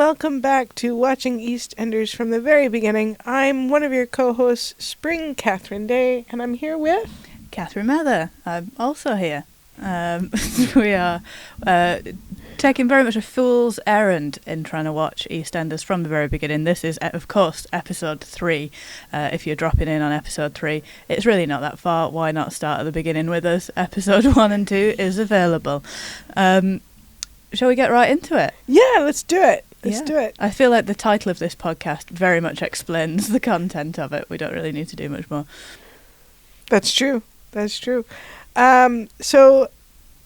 welcome back to watching EastEnders from the very beginning. I'm one of your co-hosts, Spring Kathryn Day, and I'm here with... Kathryn Mather. I'm also here. We are taking very much a fool's errand in trying to watch EastEnders from the very beginning. This is, of course, episode 3. If you're dropping in on episode 3, it's really not that far. Why not start at the beginning with us? Episode 1 and 2 is available. Shall we get right into it? Yeah, let's do it. Let's do it. I feel like the title of this podcast very much explains the content of it. We don't really need to do much more. That's true. That's true. So,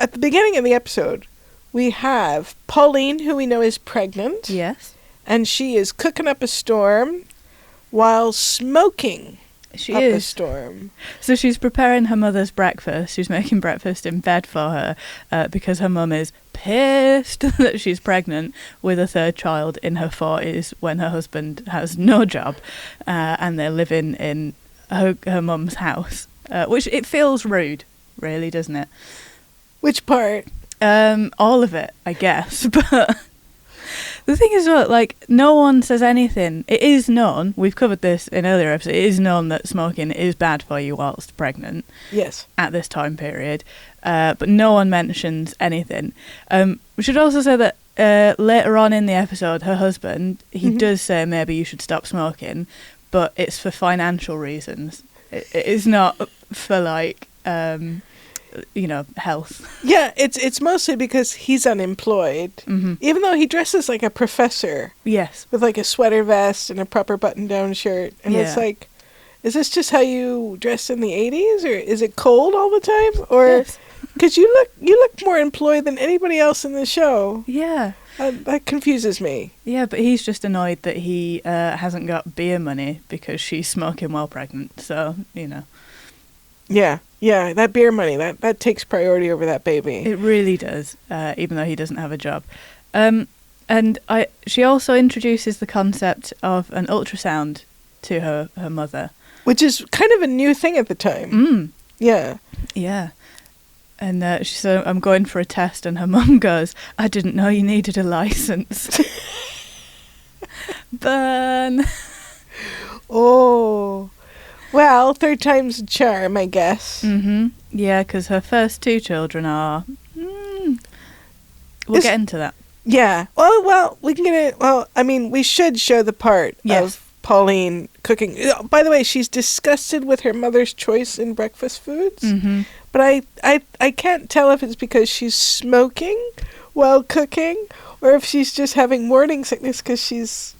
at the beginning of the episode, we have Pauline, who we know is pregnant. Yes. And she is cooking up a storm while smoking a storm. So she's preparing her mother's breakfast. She's making breakfast in bed for her because her mum is pissed that she's pregnant with a third child in her 40s when her husband has no job and they're living in her mum's house, which it feels rude, really, doesn't it? Which part? All of it, I guess. But the thing is, like, no one says anything. It is known, we've covered this in earlier episodes, it is known that smoking is bad for you whilst pregnant. Yes. At this time period. But no one mentions anything. We should also say that later on in the episode, her husband, he does say maybe you should stop smoking, but it's for financial reasons. It is not for, like... health. Yeah, it's mostly because he's unemployed. Even though he dresses like a professor. Yes. With like a sweater vest and a proper button-down shirt. And it's like, is this just how you dressed in the 80s? Or is it cold all the time? Or, because you look more employed than anybody else in the show. Yeah. That confuses me. Yeah, but he's just annoyed that he hasn't got beer money because she's smoking while pregnant. So, Yeah, that beer money, that takes priority over that baby. It really does, even though he doesn't have a job. And she also introduces the concept of an ultrasound to her mother. Which is kind of a new thing at the time. Yeah. Yeah. And she said, I'm going for a test, and her mum goes, I didn't know you needed a licence. Burn. Oh. Well, third time's a charm, I guess. Yeah, because her first 2 children are... We'll get into that. Yeah. Well, we can get it... Well, I mean, we should show the part of Pauline cooking. By the way, she's disgusted with her mother's choice in breakfast foods. But I can't tell if it's because she's smoking while cooking or if she's just having morning sickness because she's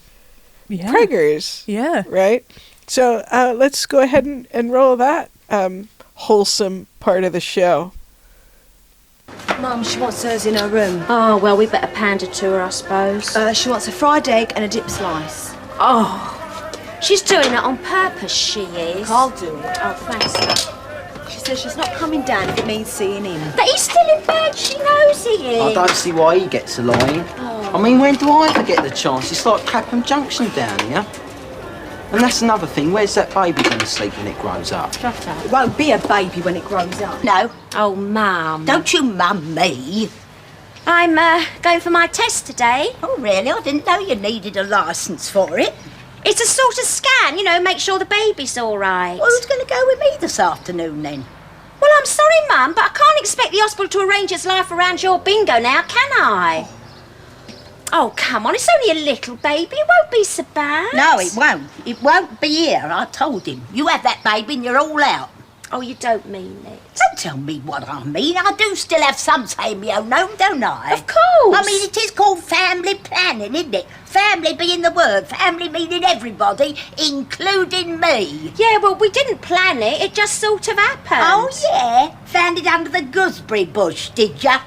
preggers. Yeah. Right? So let's go ahead and roll that wholesome part of the show. Mum, she wants hers in her room. Oh, well, we better pander to her, I suppose. She wants a fried egg and a dip slice. Oh, she's doing it on purpose, she is. I'll do it. Oh, thanks, love. She says she's not coming down if it means seeing him. But he's still in bed, she knows he is. I don't see why he gets a line. I mean, when do I ever get the chance? It's like Clapham Junction down here. And that's another thing, where's that baby going to sleep when it grows up? Shut up. It won't be a baby when it grows up. No. Oh, Mum. Don't you mum me. I'm going for my test today. Oh, really? I didn't know you needed a licence for it. It's a sort of scan, make sure the baby's all right. Well, who's going to go with me this afternoon, then? Well, I'm sorry, Mum, but I can't expect the hospital to arrange its life around your bingo now, can I? Oh, come on, it's only a little baby. It won't be so bad. No, it won't. It won't be here, I told him. You have that baby and you're all out. Oh, you don't mean it. Don't tell me what I mean. I do still have some say in my own home, don't I? Of course. I mean, it is called family planning, isn't it? Family being the word. Family meaning everybody, including me. Yeah, well, we didn't plan it. It just sort of happened. Oh, yeah? Found it under the gooseberry bush, did ya?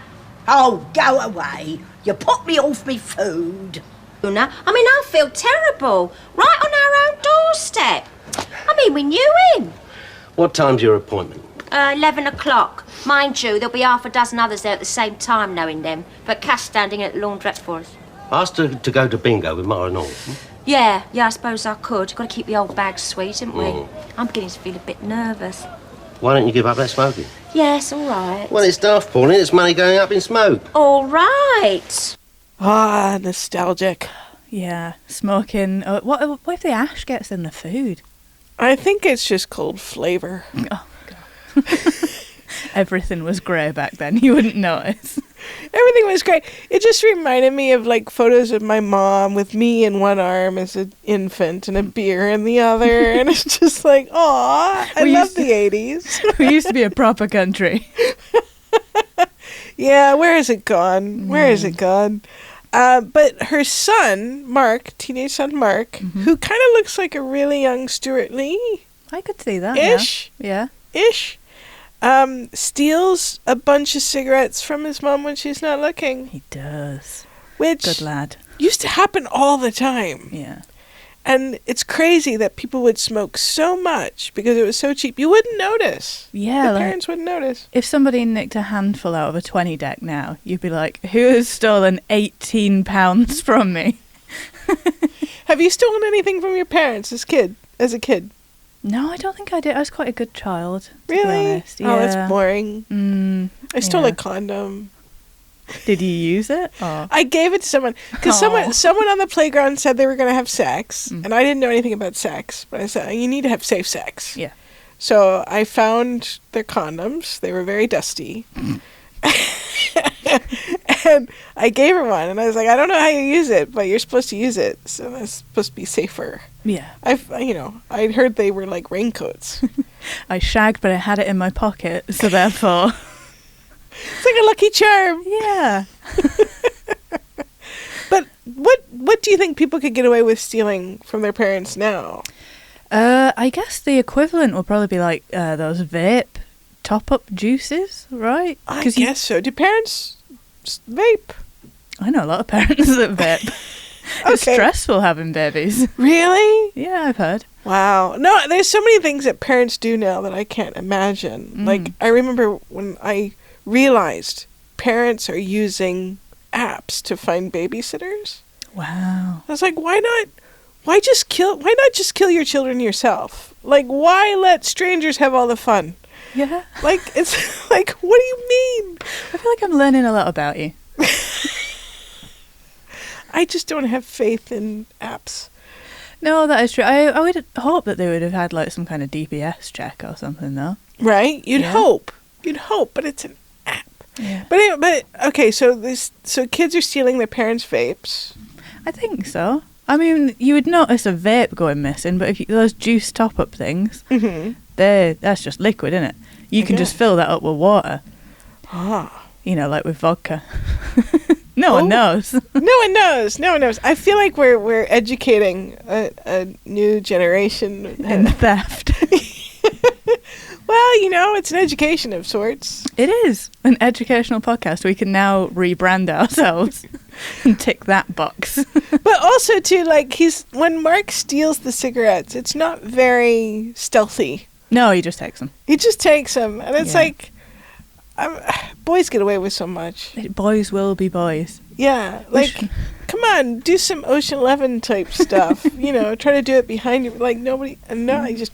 Oh, go away. You put me off me food. I mean, I feel terrible. Right on our own doorstep. I mean, we knew him. What time's your appointment? 11 o'clock. Mind you, there'll be half a dozen others there at the same time, knowing them. But Cass standing at the laundrette for us. Asked her to go to bingo with Mara and all. Yeah, I suppose I could. Got to keep the old bag sweet, haven't we? I'm beginning to feel a bit nervous. Why don't you give up that smoking? Yes, all right. Well, it's daft, Pauline. It's money going up in smoke. All right. Ah, nostalgic. Yeah, smoking. What if the ash gets in the food? I think it's just cold flavor. Oh, God. Everything was grey back then. You wouldn't notice. Everything was great. It just reminded me of like photos of my mom with me in one arm as an infant and a beer in the other. And it's just like, aw, I love the 80s. We used to be a proper country. Yeah, where has it gone? Where has it gone? But her son, Mark, teenage son Mark, who kind of looks like a really young Stewart Lee. I could see that. Ish. Yeah. Ish. Steals a bunch of cigarettes from his mom when she's not looking. He does. Which good lad. Used to happen all the time. Yeah. And it's crazy that people would smoke so much because it was so cheap. You wouldn't notice. Yeah. The parents wouldn't notice. If somebody nicked a handful out of a 20 deck now, you'd be like, who has stolen 18 pounds from me? Have you stolen anything from your parents as a kid? No, I don't think I did. I was quite a good child, to be Really? honest. Oh, that's boring. I stole yeah. a condom. Did you use it? Oh. I gave it to someone because someone on the playground said they were going to have sex, and I didn't know anything about sex. But I said you need to have safe sex. Yeah. So I found their condoms. They were very dusty, and I gave her one. And I was like, I don't know how you use it, but you're supposed to use it, so that's supposed to be safer. Yeah. I'd heard they were like raincoats. I shagged, but I had it in my pocket, so therefore. It's like a lucky charm. Yeah. But what do you think people could get away with stealing from their parents now? I guess the equivalent would probably be like those vape top-up juices, right? I guess so. Do parents vape? I know a lot of parents that vape. It's stressful having babies. Really? Yeah, I've heard. Wow. No, there's so many things that parents do now that I can't imagine. Like, I remember when I realized parents are using apps to find babysitters. Wow. I was like, why not just kill your children yourself? Like, why let strangers have all the fun? Yeah. Like, it's like, what do you mean? I feel like I'm learning a lot about you. I just don't have faith in apps. No, that is true. I would hope that they would have had like some kind of DPS check or something, though. Right? You'd hope, but it's an app. Yeah. But anyway, okay, so kids are stealing their parents' vapes. I think so. I mean, you would notice a vape going missing, but if those juice top-up things, that's just liquid, isn't it? You can just fill that up with water. Ah. You know, like with vodka. No one knows. No one knows. I feel like we're educating a new generation in theft. Well, it's an education of sorts. It is an educational podcast. We can now rebrand ourselves and tick that box. But also, too, like, when Mark steals the cigarettes, it's not very stealthy. No, he just takes them. He just takes them. And it's like, boys get away with so much. Boys will be boys. Yeah. Like, come on, do some Ocean 11 type stuff. Try to do it behind you. Like, nobody, no, he just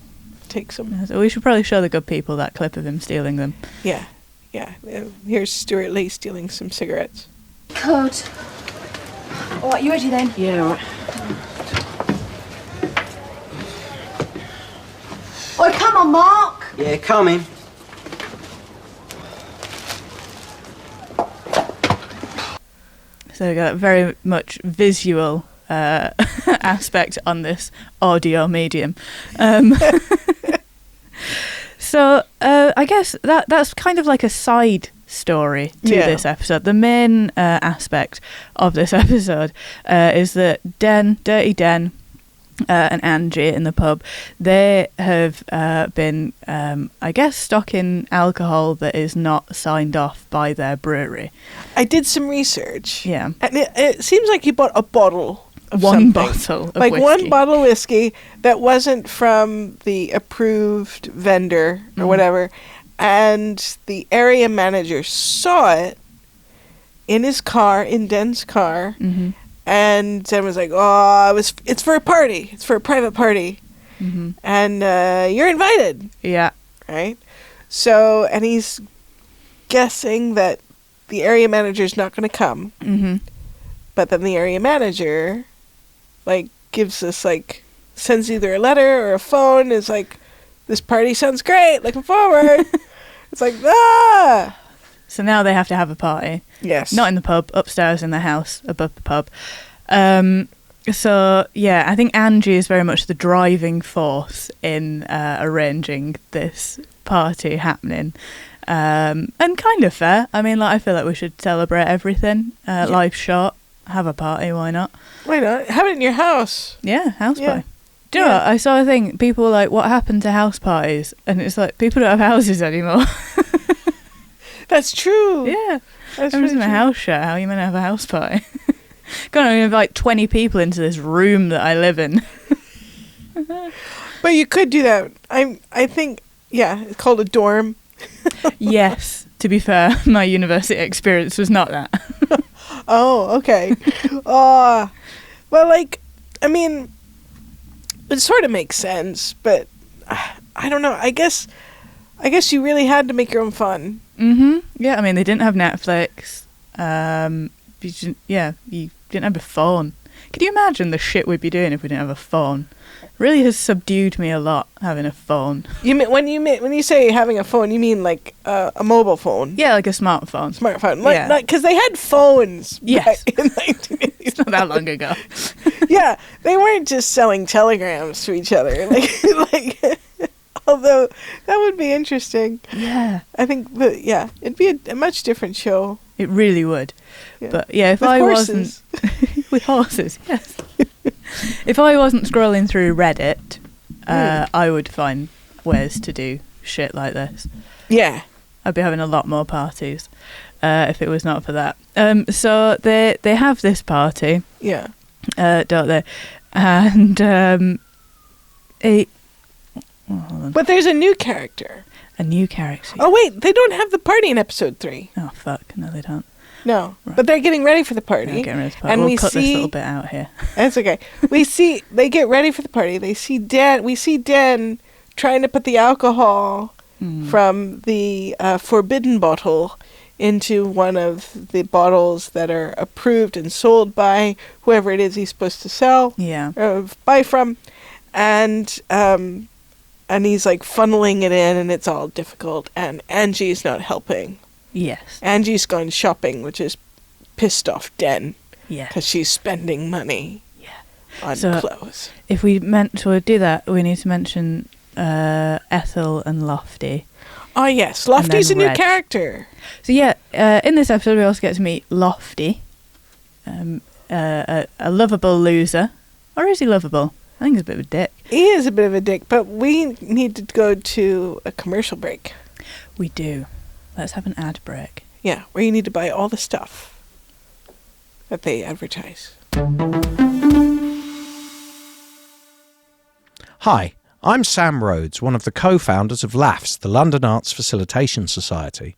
takes them. So we should probably show the good people that clip of him stealing them. Yeah. Here's Stewart Lee stealing some cigarettes. Good. All right, you ready then? Yeah, all right. Oh, come on, Mark. Yeah, coming. So we got very much visual aspect on this audio medium. So I guess that's kind of like a side story to this episode. The main aspect of this episode is that Dirty Den, and Angie in the pub, they have been, I guess, stocking alcohol that is not signed off by their brewery. I did some research. Yeah. And it seems like he bought a bottle of one something. bottle of like whiskey. One bottle of whiskey that wasn't from the approved vendor or whatever. And the area manager saw it in his car, in Den's car. Mm-hmm. And Den was like, "Oh, it's for a party. It's for a private party, and you're invited." Yeah. Right. So, and he's guessing that the area manager's not going to come. Mm-hmm. But then the area manager like gives us like sends either a letter or a phone. Is like, this party sounds great. Looking forward. It's like So now they have to have a party. Yes. Not in the pub, upstairs in the house, above the pub. So, yeah, I think Angie is very much the driving force in arranging this party happening. And kind of fair. I mean, like, I feel like we should celebrate everything. Life's short. Have a party, why not? Why not? Have it in your house. Yeah, house party. Do you know what? I saw a thing, people were like, what happened to house parties? And it's like, people don't have houses anymore. That's true. Yeah. That's Everyone's in really a true. house show. How are you meant to have a house party? Can't even invite 20 people into this room that I live in. But you could do that. I think, yeah, it's called a dorm. Yes, to be fair, my university experience was not that. Oh, okay. Well, like, I mean, it sort of makes sense, but I don't know. I guess you really had to make your own fun. Mm-hmm. Yeah, I mean, they didn't have Netflix. You didn't have a phone. Could you imagine the shit we'd be doing if we didn't have a phone? Really has subdued me a lot, having a phone. You mean when you say having a phone, you mean like a mobile phone? Yeah, like a smartphone. Smartphone. Yeah. Because they had phones Yes. back in 1980s. It's not that long ago. Yeah, they weren't just selling telegrams to each other. Like although that would be interesting. Yeah. I think, but yeah, it'd be a much different show. It really would. Yeah. But yeah, if With I horses. wasn't... With horses, yes. If I wasn't scrolling through Reddit, I would find ways to do shit like this. Yeah. I'd be having a lot more parties if it was not for that. So they have this party, Yeah. don't they? And hold on. But there's a new character. A new character. Oh wait, they don't have the party in episode 3. Oh fuck! No, they don't. No, Right. but they're getting ready for the party. Yeah, getting rid of this part. And we'll we cut this see- little bit out here. That's okay. They get ready for the party. They see Dan. We see Dan trying to put the alcohol from the forbidden bottle into one of the bottles that are approved and sold by whoever it is he's supposed to sell. Yeah. Or buy from, and he's like funneling it in, and it's all difficult. And Angie's not helping. Yes. Angie's gone shopping, which is pissed off Den Yeah. because she's spending money on So- clothes. If we meant to do that, we need to mention Ethel and Lofty. Oh yes, Lofty's a then new Reg. character. So yeah, in this episode we also get to meet Lofty, a lovable loser. Or is he lovable? I think he's a bit of a dick. He is a bit of a dick, but we need to go to a commercial break. We do. Let's have an ad break. Yeah, where you need to buy all the stuff that they advertise. Hi, I'm Sam Rhodes, one of the co-founders of LAFS, the London Arts Facilitation Society.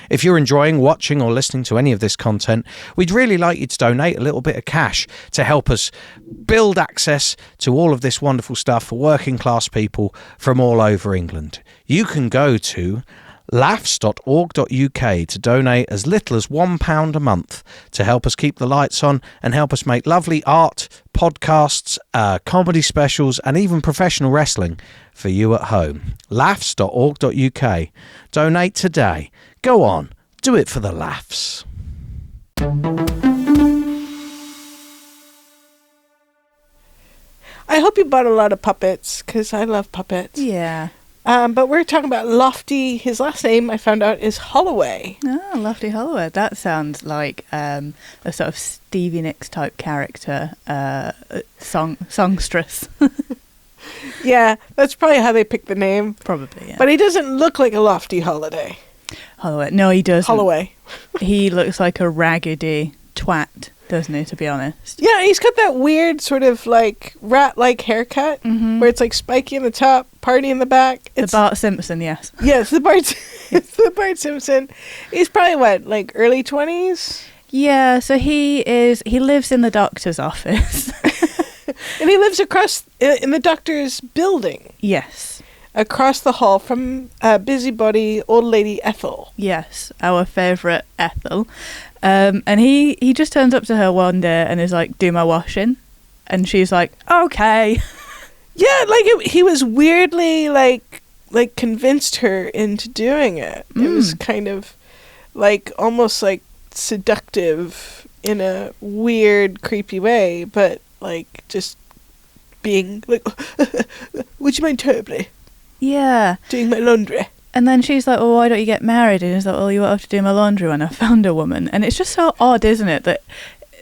If you're enjoying watching or listening to any of this content, we'd really like you to donate a little bit of cash to help us build access to all of this wonderful stuff for working class people from all over England. You can go to lafs.org.uk to donate as little as £1 a month to help us keep the lights on and help us make lovely art, podcasts, comedy specials and even professional wrestling for you at home. lafs.org.uk. Donate today. Go on, do it for the laughs. I hope you bought a lot of puppets, because I love puppets. Yeah. But we're talking about Lofty. His last name, I found out, is Holloway. Oh, Lofty Holloway. That sounds like a sort of Stevie Nicks type character, songstress. Yeah, that's probably how they picked the name. Probably, yeah. But he doesn't look like a Lofty Holiday. Holloway. No, he doesn't. Holloway. He looks like a raggedy twat, doesn't he, to be honest? Yeah, he's got that weird sort of like rat-like haircut where it's like spiky in the top, party in the back. It's The Bart Simpson, yes. Yes, the Bart. It's the Bart Simpson. He's probably what, like early 20s, Yeah, so he lives in the doctor's office. and he lives across in the doctor's building, Yes. across the hall from busybody old lady Ethel. Yes, our favourite Ethel. And he just turns up to her one day and is like, do my washing. And she's like, okay. Yeah, he was weirdly like convinced her into doing it. It was kind of almost like seductive in a weird, creepy way, but just being like, would you mind terribly? Yeah. Doing my laundry. And then she's like, well, why don't you get married? And he's like, well, you won't have to do my laundry when I found a woman. And it's just so odd, isn't it, that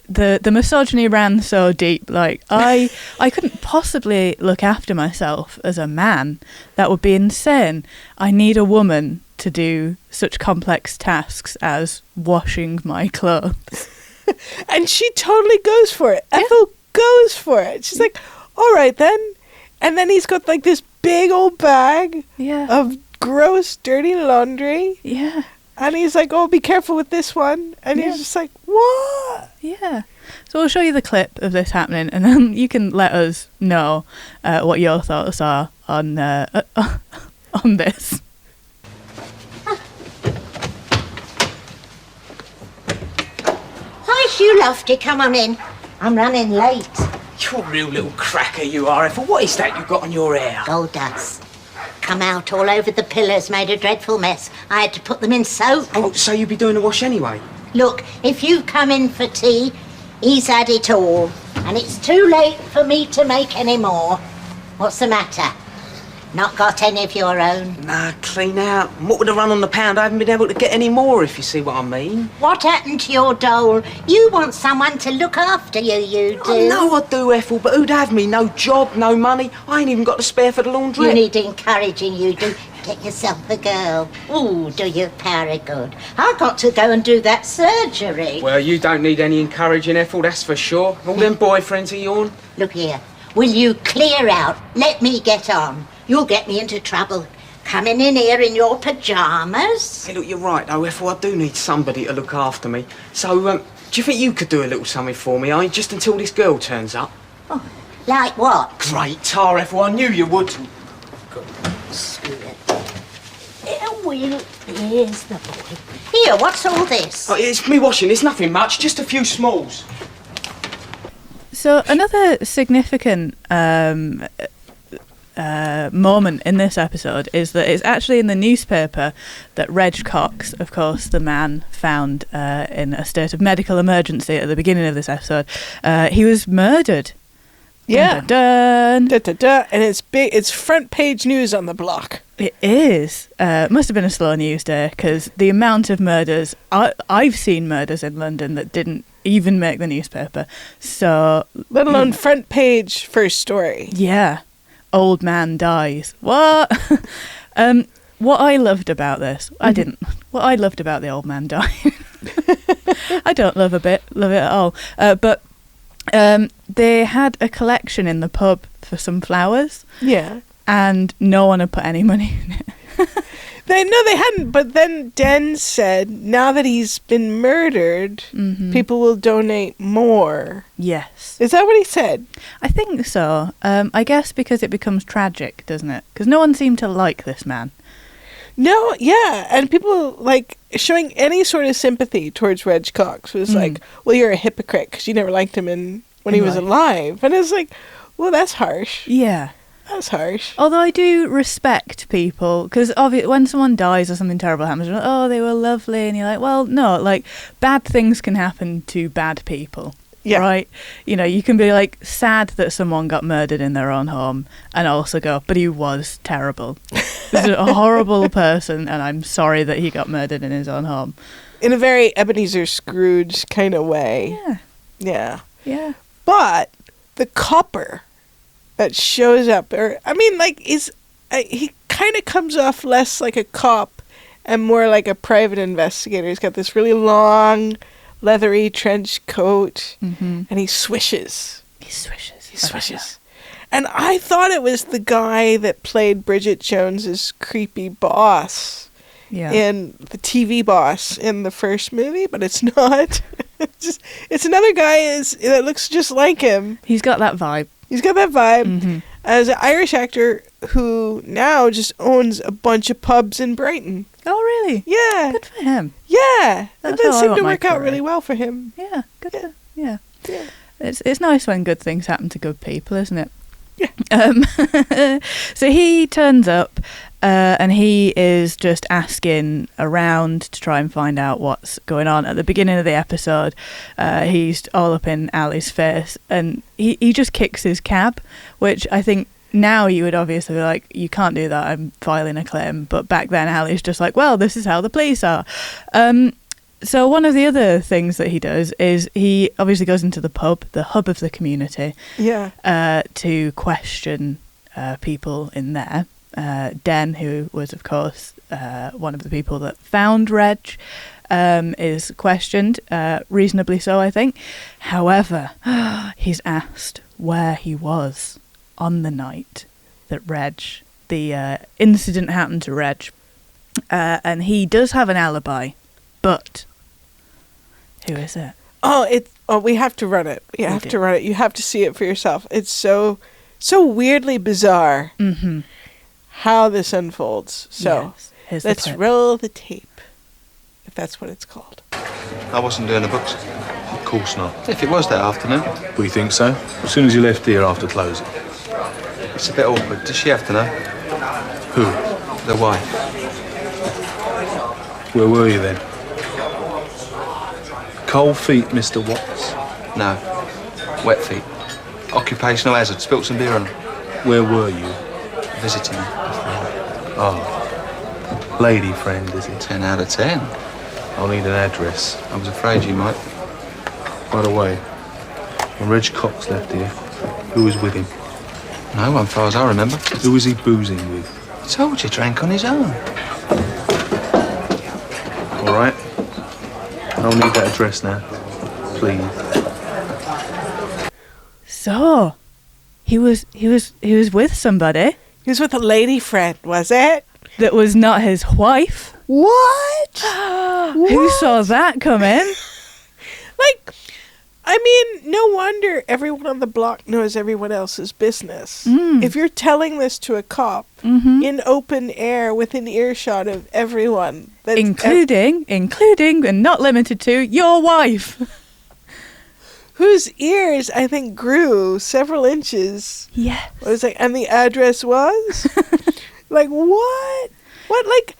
the misogyny ran so deep. I couldn't possibly look after myself as a man. That would be insane. I need a woman to do such complex tasks as washing my clothes. And she totally goes for it. Yeah. Ethel goes for it. She's like, all right then. And then he's got this big old bag of gross, dirty laundry. Yeah. And he's like, oh, be careful with this one. And he's just like, what? Yeah. So we'll show you the clip of this happening, and then you can let us know what your thoughts are on this. Hi, Hugh Lofty, come on in. I'm running late. You're a real little cracker, you are, Ethel. What is that you've got on your hair? Gold dust. Come out all over the pillars, made a dreadful mess. I had to put them in soap. Oh, so you'd be doing the wash anyway? Look, if you've come in for tea, he's had it all. And it's too late for me to make any more. What's the matter? Not got any of your own? Nah, clean out. And what with the run on the pound, I haven't been able to get any more, if you see what I mean. What happened to your doll? You want someone to look after you, you do. I know I do, Ethel, but who'd have me? No job, no money. I ain't even got to spare for the laundry. You need encouraging, you do. Get yourself a girl. Ooh, do you para good. I've got to go and do that surgery. Well, you don't need any encouraging, Ethel, that's for sure. All them boyfriends of yourn. Look here. Will you clear out? Let me get on. You'll get me into trouble. Coming in here in your pyjamas? Hey, look, you're right, though, Ethel. I do need somebody to look after me. So, do you think you could do a little something for me, just until this girl turns up? Oh, like what? Great tar, Ethel. I knew you would. Screw it. Well, here's the boy. Here, what's all this? Oh, it's me washing. It's nothing much. Just a few smalls. So another significant moment in this episode is that it's actually in the newspaper that Reg Cox, of course, the man found in a state of medical emergency at the beginning of this episode, he was murdered. Yeah. Dun, dun, dun. Dun, dun, dun. And it's big. It's front page news on the block. It is. Must have been a slow news day, because the amount of murders... I've seen murders in London that didn't even make the newspaper. So... Let alone front page first story. Yeah. Old man dies. What? What I loved about this... I didn't. What I loved about the old man dying... I don't love it at all. But... they had a collection in the pub for some flowers. Yeah. And no one had put any money in it. They hadn't. But then Den said, now that he's been murdered, people will donate more. Yes. Is that what he said? I think so. I guess because it becomes tragic, doesn't it? Because no one seemed to like this man. No, yeah. And people, showing any sort of sympathy towards Reg Cox was like, well, you're a hypocrite because you never liked him when he was alive. And it's like, well, that's harsh. Yeah. That's harsh. Although I do respect people, because when someone dies or something terrible happens, you're like, oh, they were lovely. And you're like, well, no, bad things can happen to bad people. Yeah. Right? You know, you can be sad that someone got murdered in their own home and also go, but he was terrible. He was a horrible person and I'm sorry that he got murdered in his own home. In a very Ebenezer Scrooge kind of way. Yeah. Yeah. Yeah. But the copper that shows up, he kind of comes off less like a cop and more like a private investigator. He's got this really long... leathery trench coat, and he swishes. He swishes. He swishes. And I thought it was the guy that played Bridget Jones's creepy boss in the TV boss in the first movie, but it's not. It's another guy that looks just like him. He's got that vibe. As an Irish actor who now just owns a bunch of pubs in Brighton. Oh, really? Yeah. Good for him. Yeah. That's that seemed to work out really well for him. Yeah. Good. Yeah. It's nice when good things happen to good people, isn't it? Yeah. So he turns up and he is just asking around to try and find out what's going on. At the beginning of the episode, he's all up in Ali's face and he just kicks his cab, which I think now you would obviously be like, you can't do that, I'm filing a claim. But back then Ali's just like, well, this is how the police are. So one of the other things that he does is he obviously goes into the pub, the hub of the community, to question people in there. Den, who was, of course, one of the people that found Reg, is questioned, reasonably so, I think. However, he's asked where he was on the night that the incident happened to Reg. And he does have an alibi, but who is it? We have to run it. You have to run it. You have to see it for yourself. It's so weirdly bizarre how this unfolds. So let's roll the tape, if that's what it's called. I wasn't doing the books. Of course not. If it was that afternoon. We think so. As soon as you left here after closing. It's a bit awkward. Does she have to know? Who? The wife. Where were you then? Cold feet, Mr. Watts? No. Wet feet. Occupational hazard. Spilt some beer on them. Where were you? Visiting. Oh. Lady friend, is it? 10 out of 10. I'll need an address. I was afraid you might. By the way, when Reg Cox left here, who was with him? No one, far as I remember. Who was he boozing with? I told you, drank on his own. All right. I'll need that address now, please. So, he was with somebody. He was with a lady friend, was it? That was not his wife. What? Who saw that coming? Like, I mean, no wonder everyone on the block knows everyone else's business. If you're telling this to a cop in open air within earshot of everyone, including and not limited to your wife, whose ears I think grew several inches. Yes. Was like, and the address was like what? What? Like,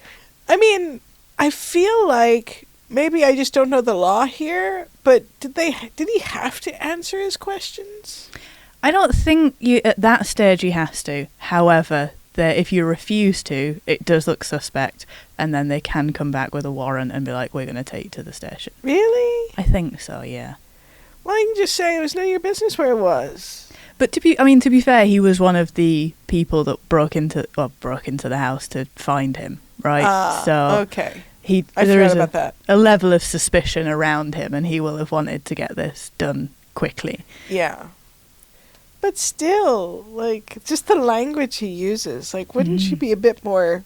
I mean, I feel like maybe I just don't know the law here, but did he have to answer his questions? I don't think at that stage he has to. However, if you refuse to, it does look suspect, and then they can come back with a warrant and be like, we're going to take you to the station. Really? I think so, yeah. Well, you can just say it was none of your business where it was. But to be fair, he was one of the people that broke into the house to find him, right? So okay. I forgot about that. A level of suspicion around him, and he will have wanted to get this done quickly. Yeah. But still, like, just the language he uses, like, wouldn't she be a bit more,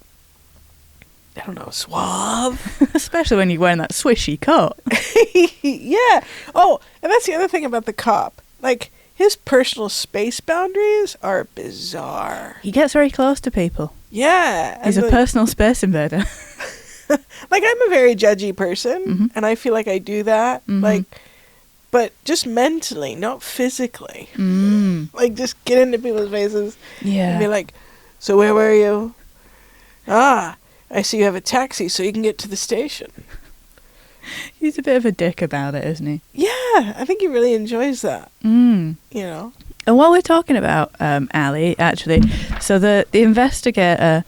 I don't know, suave? Especially when you're wearing that swishy coat. Yeah. Oh, and that's the other thing about the cop. Like, his personal space boundaries are bizarre. He gets very close to people. Yeah. He's a personal space invader. Like, I'm a very judgy person, and I feel like I do that. Like, but just mentally, not physically. Like, just get into people's faces and be like, so where were you? I see you have a taxi so you can get to the station. He's a bit of a dick about it, isn't he? Yeah, I think he really enjoys that. You know? And while we're talking about Ali, actually, so the investigator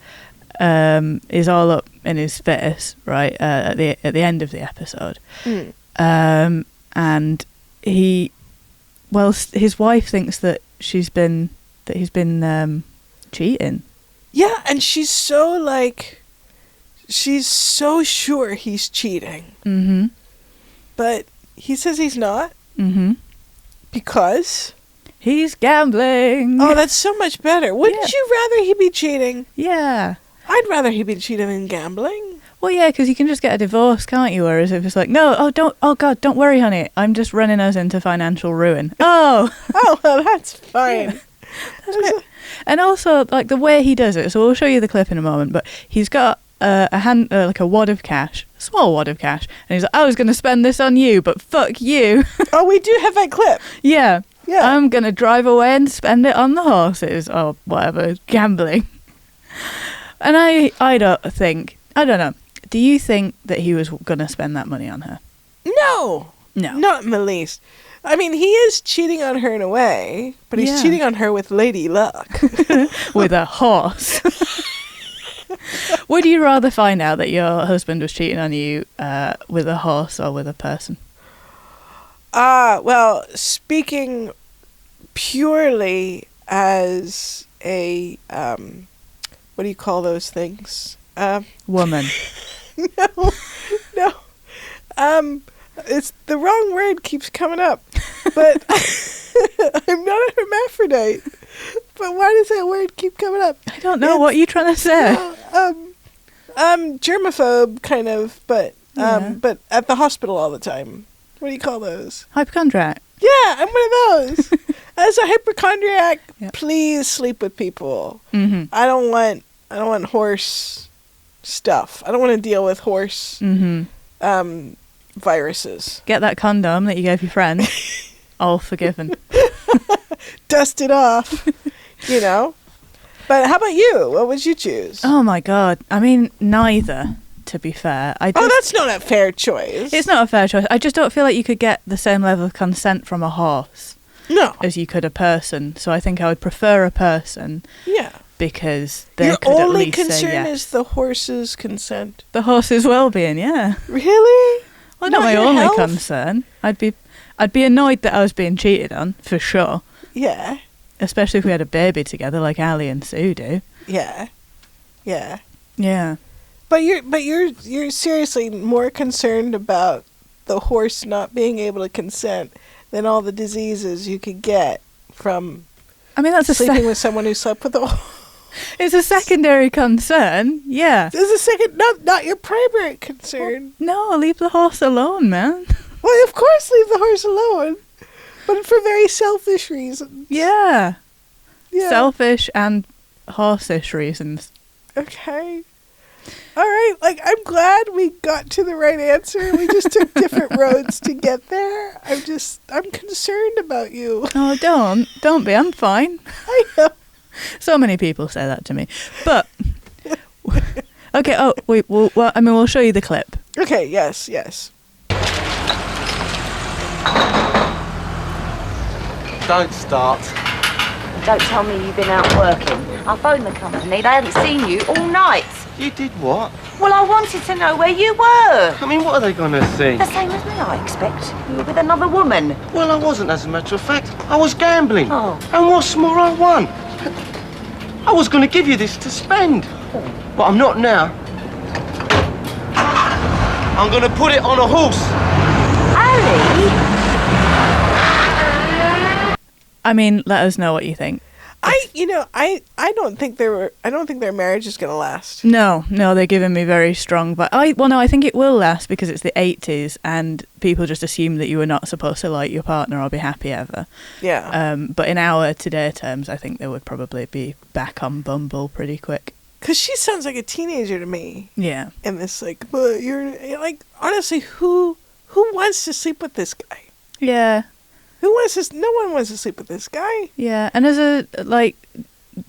is all up in his face, right, at the end of the episode. And his wife thinks that he's been cheating. Yeah, and she's so sure he's cheating. But he says he's not. Because he's gambling. Oh, that's so much better. Wouldn't you rather he be cheating? Yeah. I'd rather he be cheating than gambling. Well, yeah, because you can just get a divorce, can't you? Whereas if it's like, oh God, don't worry, honey, I'm just running us into financial ruin. Oh, well, that's fine. Yeah. That's great. And also, like, the way he does it, so we'll show you the clip in a moment, but he's got like a wad of cash, small wad of cash, and he's like, I was going to spend this on you, but fuck you. Oh, we do have that clip. Yeah. Yeah. I'm going to drive away and spend it on the horses or whatever, gambling. And I don't know. Do you think that he was going to spend that money on her? No. Not in the least. I mean, he is cheating on her in a way, but he's cheating on her with Lady Luck. With a horse. Would you rather find out that your husband was cheating on you with a horse or with a person? Well, speaking purely as a, what do you call those things? Woman. No. It's the wrong word keeps coming up, but I'm not a hermaphrodite. But why does that word keep coming up? I don't know. What are you trying to say? Germaphobe, kind of, but at the hospital all the time. What do you call those? Hypochondriac. Yeah, I'm one of those. As a hypochondriac, please sleep with people. Mm-hmm. I don't want horse stuff. I don't want to deal with horse viruses. Get that condom that you gave your friend. All forgiven. Dust it off, you know. But how about you? What would you choose? Oh my God. I mean, neither, to be fair. That's not a fair choice. It's not a fair choice. I just don't feel like you could get the same level of consent from a horse. No. As you could a person. So I think I would prefer a person. Yeah. Because they your could only at least concern say yes. is the horse's consent. The horse's well-being, yeah. Really? Well, not my your only health? concern. I'd be annoyed that I was being cheated on, for sure. Yeah. Especially if we had a baby together, like Ali and Sue do. Yeah. Yeah. Yeah. But you're seriously more concerned about the horse not being able to consent than all the diseases you could get from sleeping with someone who slept with a horse. It's a secondary concern, yeah. It's not your primary concern. Well, no, leave the horse alone, man. Well, of course leave the horse alone. But for very selfish reasons. Yeah. Selfish and horseish reasons. Okay. All right. I'm glad we got to the right answer. We just took different roads to get there. I'm concerned about you. Oh, don't be. I'm fine. I know. So many people say that to me. But, okay, we'll show you the clip. Okay, yes. Don't start. Don't tell me you've been out working. I phoned the company. They hadn't seen you all night. You did what? Well, I wanted to know where you were. I mean, what are they going to think? The same as me, I expect. You were with another woman. Well, I wasn't, as a matter of fact. I was gambling. Oh. And what's more, I won. I was going to give you this to spend. But I'm not now. I'm going to put it on a horse. Ali? I mean, let us know what you think. I don't think their marriage is gonna last. No, they're giving me very strong. But I think it will last because it's the 80s and people just assume that you were not supposed to like your partner or be happy ever. Yeah. But in our today terms, I think they would probably be back on Bumble pretty quick. Because she sounds like a teenager to me. Yeah. And this but you're like, honestly, who wants to sleep with this guy? Yeah. No one wants to sleep with this guy. Yeah, and as a,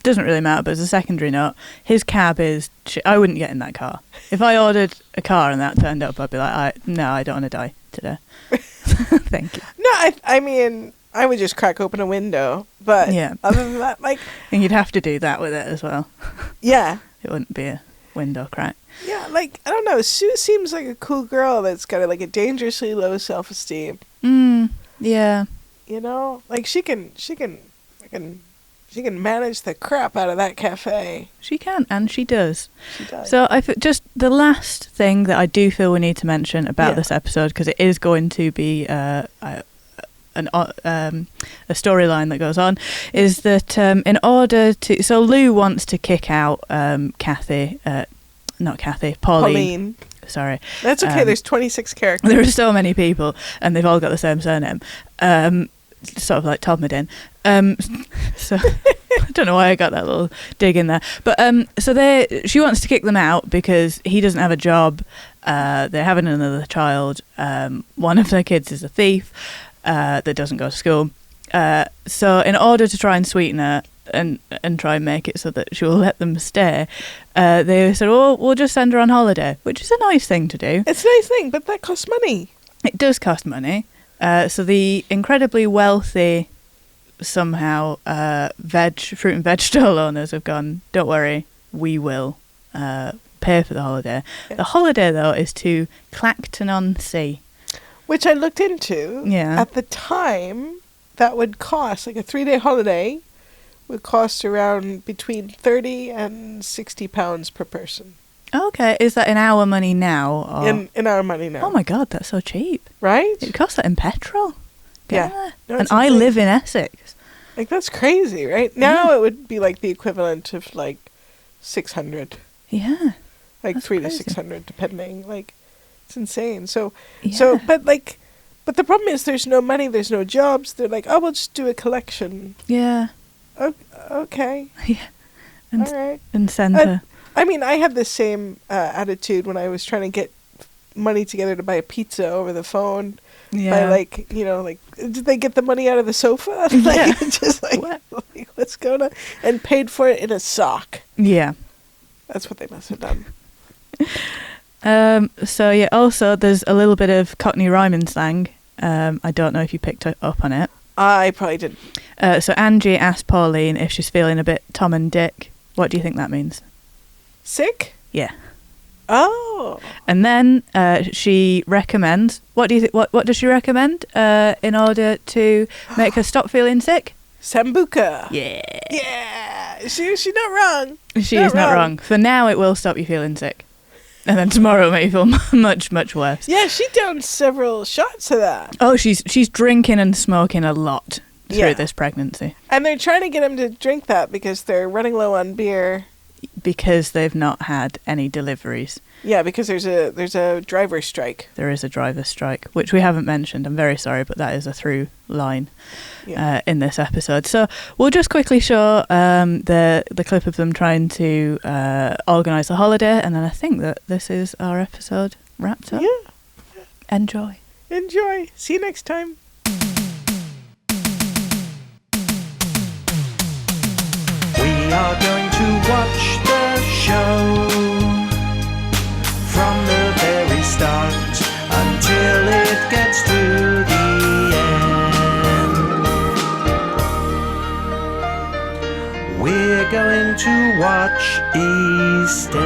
doesn't really matter, but as a secondary note, his cab is I wouldn't get in that car. If I ordered a car and that turned up, I'd be like, no, I don't want to die today. Thank you. No, I mean, I would just crack open a window, but other than that, and you'd have to do that with it as well. Yeah. It wouldn't be a window crack. Yeah, I don't know, Sue seems like a cool girl that's got a dangerously low self-esteem. Yeah. You know, she can manage the crap out of that cafe. She can, and she does. She does. So just the last thing that I do feel we need to mention about this episode, because it is going to be a storyline that goes on, is that in order to, so Lou wants to kick out Pauline. Sorry. That's okay. There's 26 characters. There are so many people, and they've all got the same surname. sort of like Todd Medin. So I don't know why I got that little dig in there. But so she wants to kick them out because he doesn't have a job. They're having another child. One of their kids is a thief that doesn't go to school. So in order to try and sweeten her and try and make it so that she will let them stay, they said, "Oh, we'll just send her on holiday," which is a nice thing to do. It's a nice thing, but that costs money. It does cost money. So the incredibly wealthy, somehow, fruit and veg stall owners have gone, "Don't worry, we will pay for the holiday." Yeah. The holiday, though, is to Clacton-on-Sea. Which I looked into. Yeah. At the time, that would cost, like a 3-day holiday, would cost around between £30 and £60 per person. Okay, is that in our money now? Or? In our money now. Oh my God, that's so cheap. Right? It costs that in petrol. Yeah. No, and I live in Essex. Like, that's crazy, right? Now it would be like the equivalent of like 600. Yeah. Like that's 300 crazy. to 600, depending. Like, it's insane. So, Yeah. but the problem is there's no money, there's no jobs. They're like, oh, we'll just do a collection. Yeah. Okay. Yeah. And, all right. And send her. I mean, I had the same attitude when I was trying to get money together to buy a pizza over the phone. Yeah. By did they get the money out of the sofa? Yeah. Just like, what's going on? And paid for it in a sock. Yeah. That's what they must have done. So yeah, also there's a little bit of Cockney rhyming slang. I don't know if you picked up on it. I probably didn't. So Angie asked Pauline if she's feeling a bit Tom and Dick. What do you think that means? Sick? Yeah. Oh. And then she recommends. What do you think? What does she recommend in order to make her stop feeling sick? Sambuca. Yeah. Yeah. She's not wrong. She is not wrong. For now, it will stop you feeling sick, and then tomorrow it make you feel much worse. Yeah, she downed several shots of that. Oh, she's drinking and smoking a lot through this pregnancy. And they're trying to get him to drink that because they're running low on beer. Because they've not had any deliveries. Yeah, because there's a driver strike. There is a driver strike, which we haven't mentioned. I'm very sorry, but that is a through line in this episode. So we'll just quickly show the clip of them trying to organise a holiday, and then I think that this is our episode wrapped up. Yeah. Enjoy. See you next time. We are going to watch the show from the very start until it gets to the end. We're going to watch EastEnders.